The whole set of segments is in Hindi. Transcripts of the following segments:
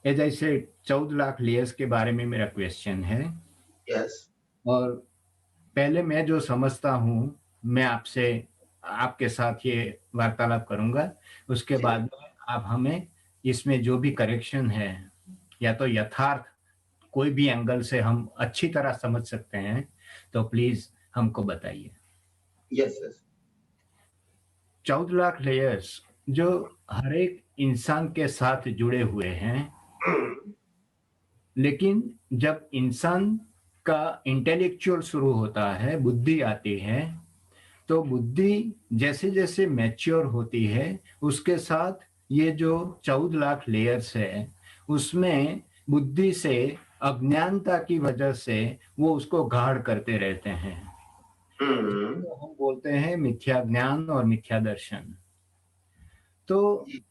एज आई से 14 लाख लेयर्स के बारे में मेरा क्वेश्चन है। यस। और पहले मैं जो समझता हूँ, मैं आपसे आपके साथ ये वार्तालाप करूँगा। उसके जी। बाद में आप हमें इसमें जो भी करेक्शन है, या तो यथार्थ कोई भी एंगल से हम अच्छी तरह समझ सकते हैं, तो प्लीज़ हमको बताइए। Yes yes. 14 लाख लेयर्स जो हर एक इंसान के साथ जुड़े हुए हैं, लेकिन जब इंसान का इंटेलेक्चुअल शुरू होता है, बुद्धि आती है, तो बुद्धि जैसे-जैसे मैच्योर होती है, उसके साथ ये जो 14 लाख लेयर्स है, उसमें बुद्धि से अज्ञानता की वजह से वो उसको गाढ़ करते रहते हैं। जिसको हम बोलते हैं मिथ्या ज्ञान और मिथ्या दर्शन। तो जी।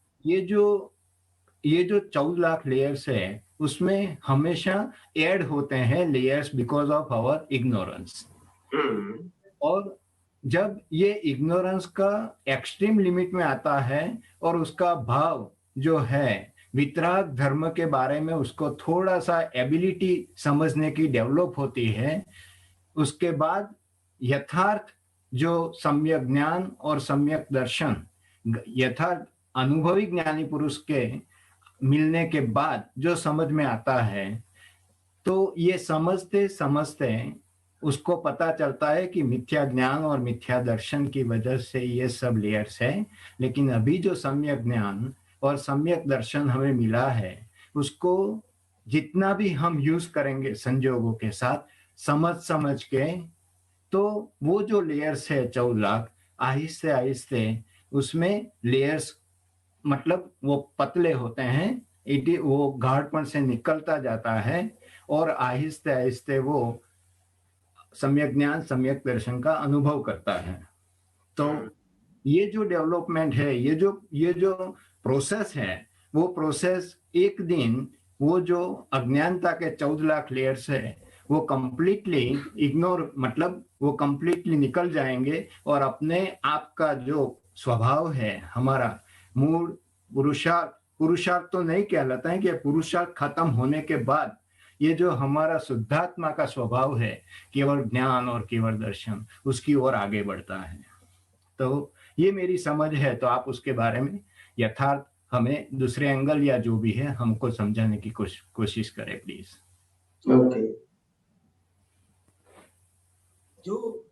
ये जो 14 लाख लेयर्स है, उसमें हमेशा ऐड होते हैं layers because of our ignorance. हम्म। और जब ये इग्नोरेंस का एक्सट्रीम लिमिट में आता है और उसका भाव जो है वितराग धर्म के बारे में उसको थोड़ा-सा एबिलिटी समझने की डेवलप होती है, उसके बाद यथार्थ जो सम्यक ज्ञान और सम्यक दर्शन यथार्थ अनुभवी ज्ञानी पुरुष के मिलने के बाद जो समझ में आता है, तो ये समझते-समझते उसको पता चलता है कि मिथ्या ज्ञान और मिथ्या दर्शन की वजह से ये सब लेयर्स है। लेकिन अभी जो सम्यक ज्ञान और सम्यक दर्शन हमें मिला है, उसको जितना भी हम यूज़ करेंगे संजोगों के साथ, समझ-समझ के, तो वो जो लेयर्स है 14 लाख, आहिस्ते-आहिस्ते उसमें लेयर्स मतलब वो पतले होते हैं, वो गाढ़पन से निकलता जाता है और आहिस्ते-आहिस्ते वो सम्यक ज्ञान, सम्यक दर्शन का अनुभव करता है। तो ये जो डेवलपमेंट है, ये जो प्रोसेस है, वो प्रोसेस एक दिन वो जो अज्ञानता के 14 लाख लेयर्स है, वो कंप्लीटली इग्नोर मतलब वो कंप्लीटली निकल जाएँगे और अपने आप का जो स्वभाव है, हमारा मूल पुरुषार्थ पुरुषार्थ तो नहीं कहलाता है कि पुरुषार्थ खत्म होने के बाद, ये जो हमारा शुद्धात्मा का स्वभाव है, केवल ज्ञान और केवल दर्शन, उसकी ओर आगे बढ़ता है। तो ये मेरी समझ है, तो आप उसके बारे में यथार्थ हमें दूसरे एंगल या जो भी है हमको समझाने की कोशिश करें प्लीज़। ओके। जो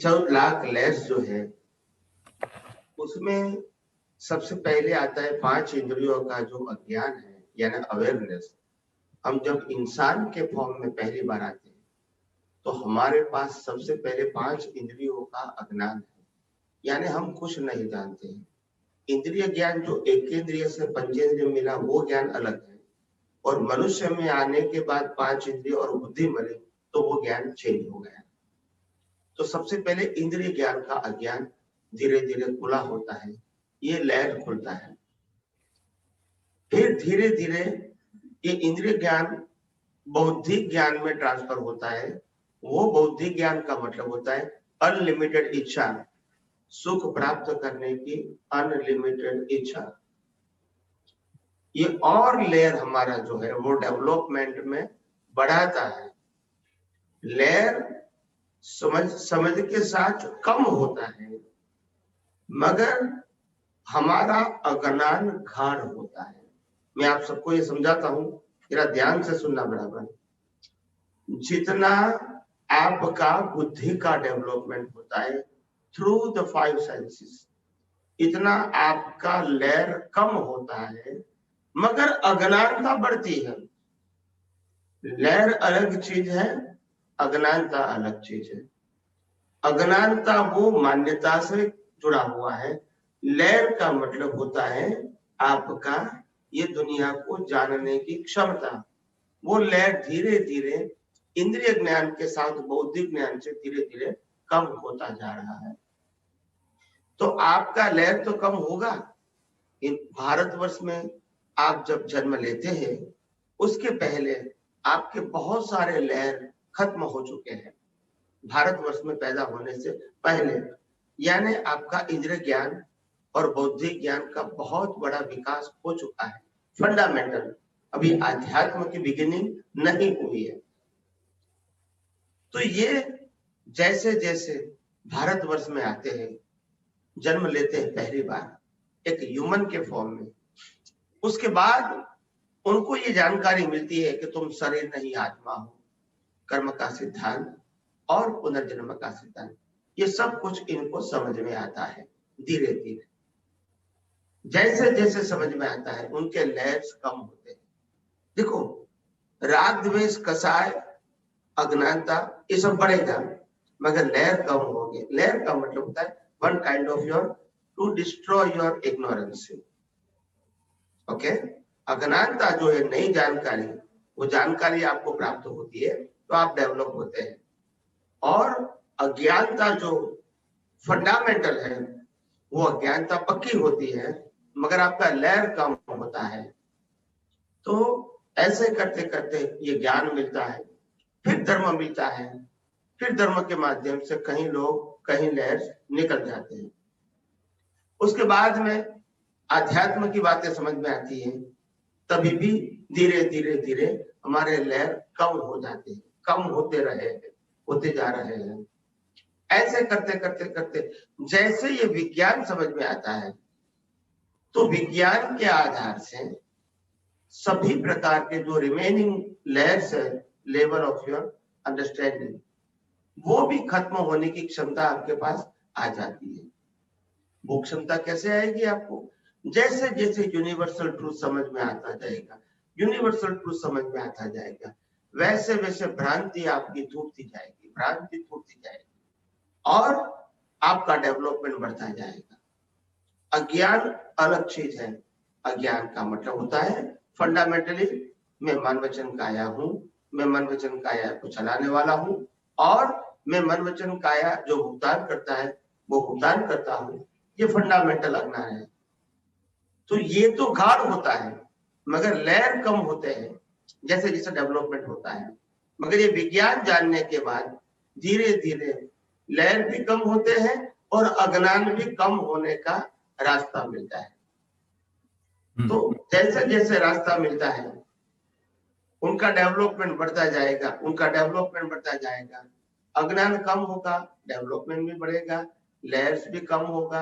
14 लाख लेयर्स जो है, उसमें सबसे पहले आता है 5 इंद्रियों का जो अज्ञान है, यानी अवेयरनेस। हम जब इंसान के फॉर्म में पहली बार आते हैं, तो हमारे पास सबसे पहले 5 इंद्रियों का अज्ञान है, यानी हम कुछ नहीं जानते हैं। इंद्रिय ज्ञान जो एक इंद्रिय से पंचेंद्रिय मिला, वो ज्ञान अलग है, और मनुष्य में आने के बाद 5 इंद्रिय और बुद्धि मिली, तो वो ज्ञान चेंज हो गया। तो सबसे पहले इंद्रिय ज्ञान का अज्ञान धीरे धीरे खुला होता है, ये लेयर खुलता है। फिर धीरे धीरे ये इंद्रिय ज्ञान बौद्धिक ज्ञान में ट्रांसफर होता है। वो बौद्धिक ज्ञान का मतलब होता है अनलिमिटेड इच्छा, सुख प्राप्त करने की अनलिमिटेड इच्छा। ये और लेयर हमारा जो है वो डेवलपमेंट में बढ़ाता है। लेयर समझ के साथ कम होता है, मगर हमारा अज्ञान गाढ़ होता है। मैं आप सबको ये समझाता हूं, जरा ध्यान से सुनना बराबर। जितना आपका बुद्धि का डेवलपमेंट होता है थ्रू द 5 सेंसेस, इतना आपका लेयर कम होता है, मगर अज्ञानता बढ़ती है। लेयर अलग चीज है, अज्ञानता अलग चीज है। अज्ञानता वो मान्यता से जुड़ा हुआ है, लेयर का मतलब होता है आपका ये दुनिया को जानने की क्षमता। वो लेयर धीरे धीरे इंद्रिय ज्ञान के साथ बौद्धिक ज्ञान से धीरे धीरे कम होता जा रहा है। तो आपका लेयर तो कम होगा। इन भारतवर्ष में आप जब जन्म लेते हैं, उसके पहले आपके बहुत सारे लेयर खत्म हो चुके हैं, भारतवर्ष में पैदा होने से पहले। यानी आपका इंद्रिय ज्ञान और बौद्धिक ज्ञान का बहुत बड़ा विकास हो चुका है, फंडामेंटल। अभी आध्यात्म की बिगिनिंग नहीं हुई है। तो ये जैसे जैसे भारतवर्ष में आते हैं, जन्म लेते हैं पहली बार एक ह्यूमन के फॉर्म में, उसके बाद उनको ये जानकारी मिलती है कि तुम शरीर नहीं आत्मा हो, कर्म का सिद्धांत और पुनर्जन्म का सिद्धांत, ये सब कुछ इनको समझ में आता है धीरे धीरे। जैसे जैसे समझ में आता है उनके लेयर्स कम होते हैं। देखो, राग द्वेष कसाय अज्ञानता ये सब बढ़ेगा, मगर लेयर कम होगी। लेयर का मतलब होता है one kind of your to destroy your ignorance. Okay, अज्ञानता जो है नई जानकारी, वो जानकारी आपको प्राप्त होती है तो आप डेवलप होते हैं। और अज्ञानता जो फंडामेंटल है, वो अज्ञानता पक्की होती है मगर आपका लेयर कम होता है। तो ऐसे करते करते ये ज्ञान मिलता है, फिर धर्म मिलता है, फिर धर्म के माध्यम से कहीं लोग कहीं लेयर्स निकल जाते हैं। उसके बाद में आध्यात्म की बातें समझ में आती है, तभी भी धीरे धीरे धीरे हमारे लेयर कम हो जाते हैं, कम होते रहे हैं, होते जा रहे हैं। ऐसे करते करते करते जैसे ये विज्ञान समझ में आता है, तो विज्ञान के आधार से सभी प्रकार के जो रिमेनिंग लेयर्स है, लेवल ऑफ योर अंडरस्टैंडिंग, वो भी खत्म होने की क्षमता आपके पास आ जाती है। वो क्षमता कैसे आएगी आपको? जैसे जैसे यूनिवर्सल ट्रूथ समझ में आता जाएगा, यूनिवर्सल ट्रूथ समझ में आता जाएगा, वैसे वैसे भ्रांति आपकी टूटती जाएगी, भ्रांति टूटती जाएगी और आपका डेवलपमेंट बढ़ता जाएगा। अज्ञान अलग चीज है। अज्ञान का मतलब होता है फंडामेंटली मैं मन वचन काया हूं, मैं मन वचन काया को चलाने वाला हूं और मैं मन वचन काया जो भुगतान करता है वो भुगतान करता हूं। ये फंडामेंटल अज्ञान है। तो ये तो गाढ़ होता है मगर लेयर कम होते हैं जैसे जैसे डेवलपमेंट होता है। मगर ये विज्ञान जानने के बाद धीरे धीरे लेयर भी कम होते हैं और अज्ञान भी कम होने का रास्ता मिलता है। तो जैसे जैसे रास्ता मिलता है उनका डेवलपमेंट बढ़ता जाएगा, उनका डेवलपमेंट बढ़ता जाएगा। अज्ञान कम होगा, डेवलपमेंट भी बढ़ेगा, लेयर्स भी कम होगा।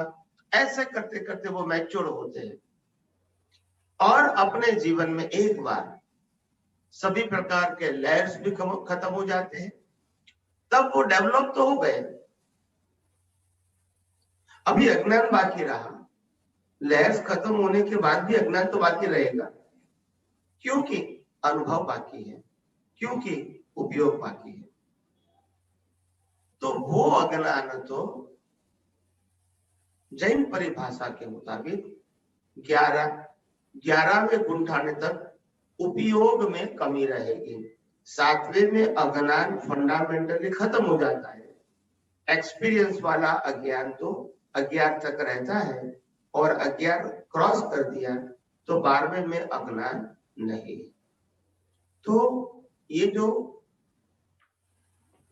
ऐसे करते करते वो मैच्योर होते हैं और अपने जीवन में एक बार सभी प्रकार के लेयर्स भी खत्म हो जाते हैं, तब वो डेवलप तो हो गए। अभी अज्ञान बाकी रहा, लेयर्स खत्म होने के बाद भी अज्ञान तो बाकी रहेगा, क्योंकि अनुभव बाकी है, क्योंकि उपयोग बाकी है। तो वो अज्ञान तो जैन परिभाषा के मुताबिक 11वें गुंठाने तक उपयोग में कमी रहेगी। 7वें में अज्ञान फंडामेंटली खत्म हो जाता है। एक्सपीरियंस वाला अज्ञान तो अज्ञान तक रहता है और अज्ञान क्रॉस कर दिया तो 12वें में अज्ञान नहीं। तो ये जो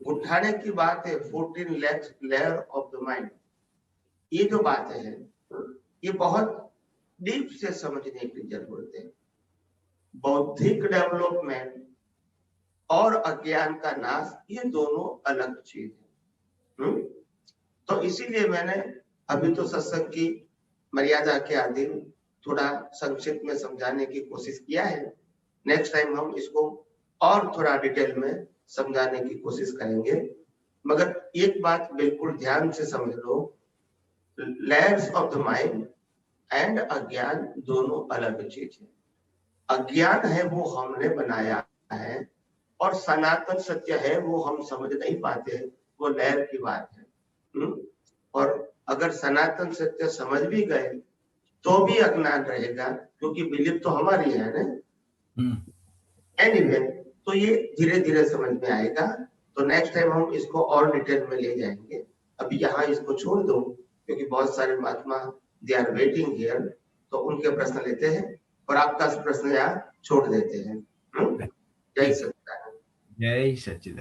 उठाने की बात है 14 लेयर ऑफ द माइंड, ये जो बात है ये बहुत डीप से समझने की जरूरत है। बौद्धिक डेवलपमेंट और अज्ञान का नाश ये दोनों अलग चीज है। तो इसीलिए मैंने अभी तो सत्संग की मर्यादा के अधीन थोड़ा संक्षिप्त में समझाने की कोशिश किया है। नेक्स्ट टाइम हम इसको और थोड़ा डिटेल में समझाने की कोशिश करेंगे। मगर एक बात बिल्कुल ध्यान से समझ लो, layers of the mind and अज्ञान दोनों अलग चीज है। अज्ञान है वो हमने बनाया है और सनातन सत्य है वो हम समझ नहीं पाते, वो लेयर की बात है। और अगर सनातन सत्य समझ भी गए तो भी अज्ञान रहेगा, क्योंकि बिलीफ तो हमारी है ना। एनीवे, तो ये धीरे धीरे समझ में आएगा। तो नेक्स्ट टाइम हम इसको और डिटेल में ले जाएंगे। अभी यहाँ इसको छोड़ दो क्योंकि बहुत सारे महात्मा दे आर वेटिंग हियर, तो उनके प्रश्न लेते हैं और आपका प्रश्न यहाँ छोड़ देते हैं। जय सच्चिदानंद। जय सच्चिदानंद।